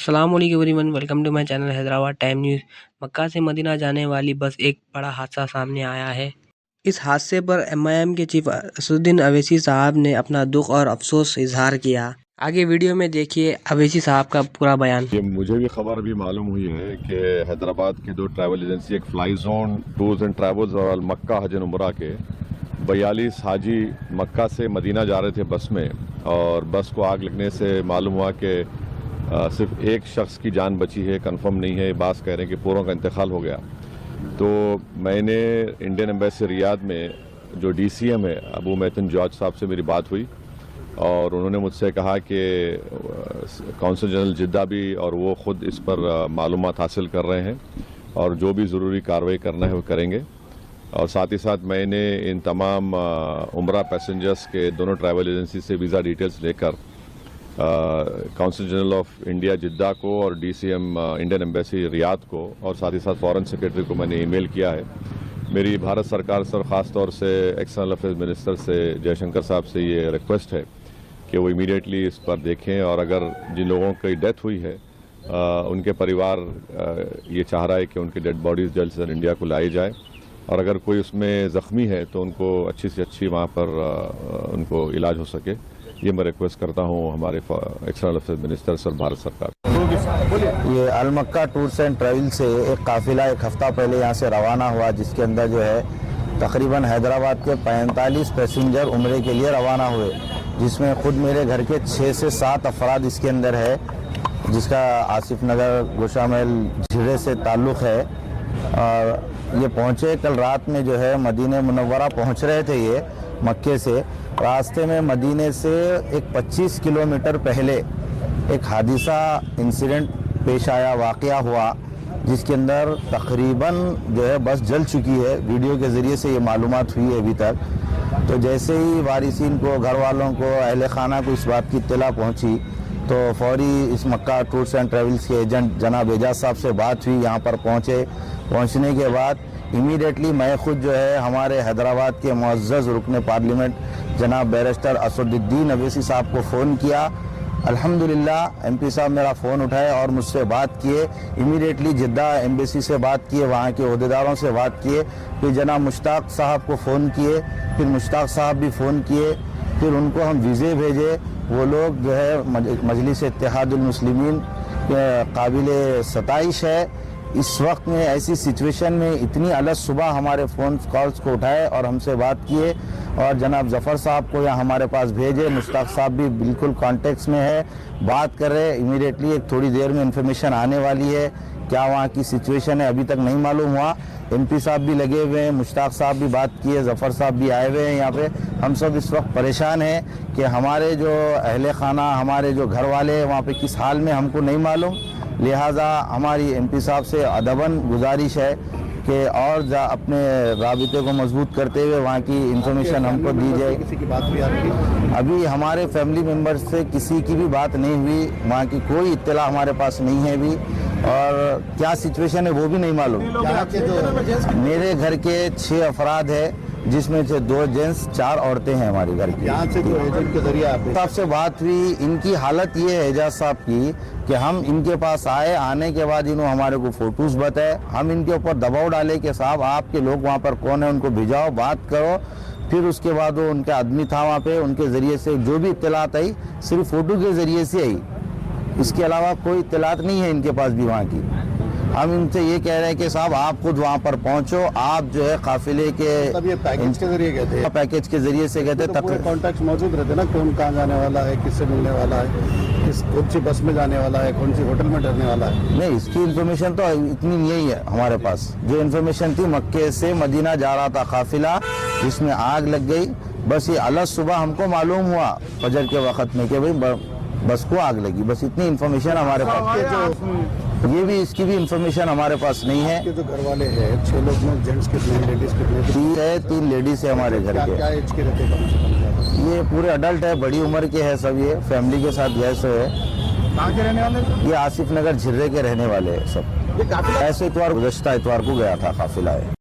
अस्सलाम वालेकुम everyone, welcome to my channel Hyderabad time news. Mecca से मदीना जाने वाली बस एक बड़ा हादसा सामने आया है। इस हादसे पर एमआईएम के चीफ असदुद्दीन अवैसी साहब ने अपना दुख और अफसोस इजहार किया। आगे वीडियो में देखिए अवैसी साहब का पूरा बयान। ये मुझे भी खबर अभी मालूम हुई है कि हैदराबाद की दो ट्रैवल एजेंसी, एक fly zone tours and travels और मक्का हज एंड उम्रा के 42 हाजी मक्का से मदीना जा रहे थे बस में, और बस को आग लगने से मालूम हुआ कि सिर्फ एक शख्स की जान बची है। कंफर्म नहीं है, बास कह रहे हैं कि पूरों का इंतकाल हो गया। तो मैंने इंडियन एम्बेसी रियाद में जो DCM है अबू मैथन जॉर्ज साहब से मेरी बात हुई, और उन्होंने मुझसे कहा कि कौंसल जनरल जिद्दा भी और वो ख़ुद इस पर मालूमात हासिल कर रहे हैं और जो भी ज़रूरी कार्रवाई करना है वो करेंगे। और साथ ही साथ मैंने इन तमाम उम्रा पैसेंजर्स के दोनों ट्रैवल एजेंसी से वीज़ा डिटेल्स लेकर कौंसल जनरल ऑफ इंडिया जिद्दा को और DCM इंडियन एम्बेसी रियाद को और साथ ही साथ फॉरेन सेक्रेटरी को मैंने ईमेल किया है। मेरी भारत सरकार से और ख़ास तौर से एक्सटर्नल अफेयर्स मिनिस्टर से जयशंकर साहब से ये रिक्वेस्ट है कि वो इमीडिएटली इस पर देखें, और अगर जिन लोगों की डेथ हुई है उनके परिवार ये चाह रहा है कि उनकी डेड बॉडीज़ जल्द से जल्द इंडिया को लाई जाए, और अगर कोई उसमें ज़ख्मी है तो उनको अच्छी से अच्छी वहाँ पर उनको इलाज हो सके। ये मैं रिक्वेस्ट करता हूँ हमारे एक्सटर्नल अफेयर्स मिनिस्टर से और भारत सरकार। ये अलमक्का टूर्स एंड ट्रैवल से एक काफिला एक हफ्ता पहले यहाँ से रवाना हुआ, जिसके अंदर जो है तकरीबन हैदराबाद के 45 पैसेंजर उम्रे के लिए रवाना हुए, जिसमें खुद मेरे घर के 6 से 7 अफराद इसके अंदर है, जिसका आसिफ नगर गोशामहल झिरे से ताल्लुक़ है। और ये पहुँचे कल रात में जो है मदीने मुनव्वरा पहुँच रहे थे ये मक्के से। रास्ते में मदीने से एक 25 किलोमीटर पहले एक हादिसा इंसिडेंट पेश आया, वाक़या हुआ, जिसके अंदर तकरीबन जो है बस जल चुकी है। वीडियो के ज़रिए से ये मालूमात हुई है अभी तक। तो जैसे ही वारिसीन को, घर वालों को, अहले खाना को इस बात की इत्तला पहुंची तो फौरी इस मक्का टूर्स एंड ट्रैवल्स के एजेंट जनाब एजाज साहब से बात हुई। यहाँ पर पहुँचे। पहुँचने के बाद इमीडिएटली मैं खुद जो है हमारे हैदराबाद के मुअज़्ज़ज़ रुकन पार्लियामेंट जनाब बैरिस्टर असदुद्दीन अवैसी साहब को फ़ोन किया। अल्हम्दुलिल्लाह MP साहब मेरा फ़ोन उठाए और मुझसे बात किए। इमीडिएटली जिद्दा एम्बेसी से बात किए, वहाँ के ओहदेदारों से बात किए, फिर जनाब मुश्ताक साहब को फ़ोन किए, फिर मुश्ताक साहब भी फ़ोन किए, फिर उनको हम वीज़े भेजे। वो लोग जो है मजलिस इत्तेहादुल मुस्लिमीन काबिल सताइश है। इस वक्त में ऐसी सिचुएशन में इतनी अलग सुबह हमारे फ़ोन कॉल्स को उठाए और हमसे बात किए, और जनाब ज़फ़र साहब को यहाँ हमारे पास भेजे। मुश्ताक साहब भी बिल्कुल कॉन्टेक्ट्स में है, बात कर रहे। इमीडिएटली एक थोड़ी देर में इंफॉर्मेशन आने वाली है। क्या वहाँ की सिचुएशन है अभी तक नहीं मालूम हुआ। MP साहब भी लगे हुए हैं, मुश्ताक साहब भी बात किए, ज़फ़र साहब भी आए हुए हैं यहाँ पे। हम सब इस वक्त परेशान हैं कि हमारे जो अहले खाना, हमारे जो घर वाले हैं वहाँ पे किस हाल में हमको नहीं मालूम। लिहाजा हमारी MP साहब से अदबन गुजारिश है कि और अपने राबिते को मजबूत करते हुए वहाँ की इंफॉर्मेशन हमको दी जाए। किसी की बात हुई आपकी? अभी हमारे फैमिली मेम्बर्स से किसी की भी बात नहीं हुई, वहाँ की कोई इत्तला हमारे पास नहीं है अभी, और क्या सिचुएशन है वो भी नहीं मालूम। मेरे घर के 6 अफराद है, जिसमें से 2 जेंट्स 4 औरतें हैं हमारे घर की। यहाँ से जो एजेंट के जरिए साहब से बात हुई, इनकी हालत ये है एजाज साहब की कि हम इनके पास आए, आने के बाद इन्होंने हमारे को फोटोज बताए। हम इनके ऊपर दबाव डाले कि साहब आपके लोग वहाँ पर कौन है, उनको भिजाओ, बात करो। फिर उसके बाद वो उनका आदमी था वहाँ पे, उनके ज़रिए से जो भी इत्तलात आई सिर्फ फ़ोटो के ज़रिए से आई, इसके अलावा कोई इत्तलात नहीं है इनके पास भी वहाँ की। हम इनसे ये कह रहे हैं कि साहब आप खुद वहाँ पर पहुँचो, आप जो है काफिले के पैकेज के जरिए गए थे। पैकेज के जरिए से गए थे। तो पूरे कॉन्टैक्ट मौजूद रहते ना, कौन कहाँ जाने वाला है, किससे मिलने वाला है, किस कौन सी बस में जाने वाला है, कौन सी होटल में ठहरने वाला है। नहीं, इसकी इन्फॉर्मेशन तो इतनी नहीं है हमारे पास। जो इन्फॉर्मेशन थी मक्के से मदीना जा रहा था काफिला, जिसमें आग लग गई। बस ये अलग सुबह हमको मालूम हुआ फजर के वक्त में कि भाई बस को आग लगी, बस इतनी इन्फॉर्मेशन हमारे पास। ये भी इसकी भी इंफॉर्मेशन हमारे पास नहीं है। जो घर वाले हैं 6 लोग में, जेंट्स कितने, लेडीज कितने? 3 लेडीज है हमारे घर के। क्या एज के रहते हैं? ये पूरे अडल्ट है, बड़ी उम्र के हैं सब, ये फैमिली के साथ गए सो है। कहाँ के रहने वाले? ये आसिफ नगर झिर्रे के रहने वाले हैं सब। ऐसे इतवार गुज़श्ता इतवार को गया था काफिला है।